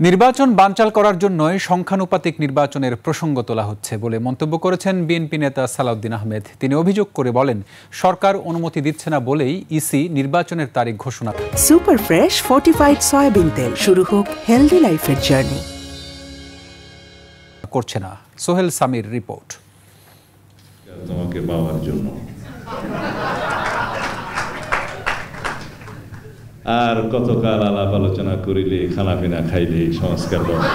নির্বাচন বানচাল করার জন্যই সংখ্যানুপাতিক নির্বাচনের প্রসঙ্গ তোলা হচ্ছে বলে মন্তব্য করেছেন বিএনপি নেতা সালাউদ্দিন আহমেদ। তিনি অভিযোগ করে বলেন, সরকার অনুমতি দিচ্ছে না বলেই ইসি নির্বাচনের তারিখ ঘোষণা। সুপার ফ্রেশ ফর্টিফাইড সয়াবিন তেল, শুরু হোক হেলদি লাইফের জার্নি। করছে না। সোহেল সামির রিপোর্ট। তোমাকে পাওয়ার জন্য আর কতকাল আলাপ আলোচনা করিলে, খানাপিনা খাইলে সংস্কার হবে।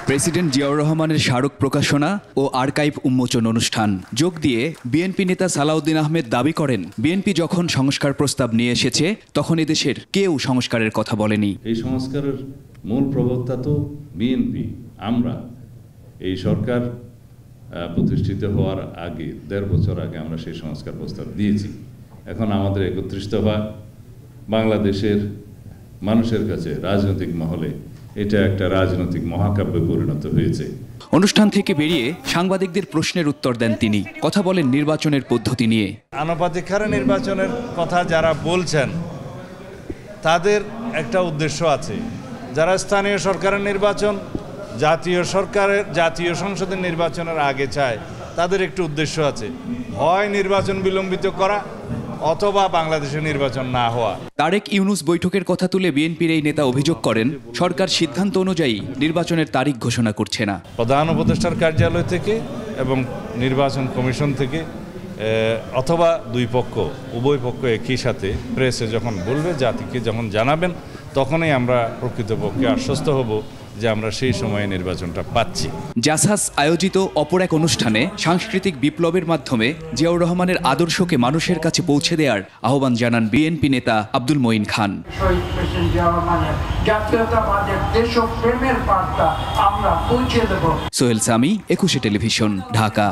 প্রেসিডেন্ট জিয়াউর রহমানের স্মারক প্রকাশনা ও আর্কাইভ উন্মোচন অনুষ্ঠান যোগ দিয়ে বিএনপি নেতা সালাউদ্দিন আহমেদ দাবি করেন, বিএনপি যখন সংস্কার প্রস্তাব নিয়ে এসেছে তখন এদেশের কেউ সংস্কারের কথা বলেনি। এই সংস্কারের মূল প্রবক্তা তো বিএনপি। আমরা এই সরকার প্রতিষ্ঠিত হওয়ার আগে ১.৫ বছর আগে আমরা সেই সংস্কার প্রস্তাব দিয়েছি। এখন আমাদের ৩১ দফা বাংলাদেশের মানুষের কাছে রাজনৈতিক মহলে এটা একটা রাজনৈতিক মহাকাব্যে পরিণত হয়েছে। অনুষ্ঠান থেকে বেরিয়ে সাংবাদিকদের প্রশ্নের উত্তর দেন তিনি। কথা বলেন নির্বাচনের পদ্ধতি নিয়ে। আনুপাতিক হারে নির্বাচনের কথা যারা বলছেন তাদের একটা উদ্দেশ্য আছে। যারা স্থানীয় সরকারের নির্বাচন জাতীয় সংসদের নির্বাচনের আগে চায়, তাদের একটু উদ্দেশ্য আছে, হয় নির্বাচন বিলম্বিত করা অথবা বাংলাদেশের নির্বাচন না হওয়া। তারেক ইউনুস বৈঠকের কথা তুলে বিএনপির এই নেতা অভিযোগ করেন, সরকার সিদ্ধান্ত অনুযায়ী নির্বাচনের তারিখ ঘোষণা করছে না। প্রধান উপদেষ্টার কার্যালয় থেকে এবং নির্বাচন কমিশন থেকে অথবা উভয় পক্ষ একই সাথে প্রেসে যখন বলবে, জাতিকে যখন জানাবেন, তখনই আমরা প্রকৃতপক্ষে আশ্বস্ত হব যে আমরা সেই সময়ে নির্বাচনটা পাচ্ছি। জাসাস আয়োজিত অপর এক অনুষ্ঠানে সাংস্কৃতিক বিপ্লবের মাধ্যমে জিয়াউর রহমানের আদর্শকে মানুষের কাছে পৌঁছে দেওয়ার আহ্বান জানান বিএনপি নেতা আব্দুল মঈন খান। জাতীয়তাবাদের দেশপ্রেমের বার্তা আমরা পৌঁছে দেব। সোহেল সামি, ২১ টেলিভিশন, ঢাকা।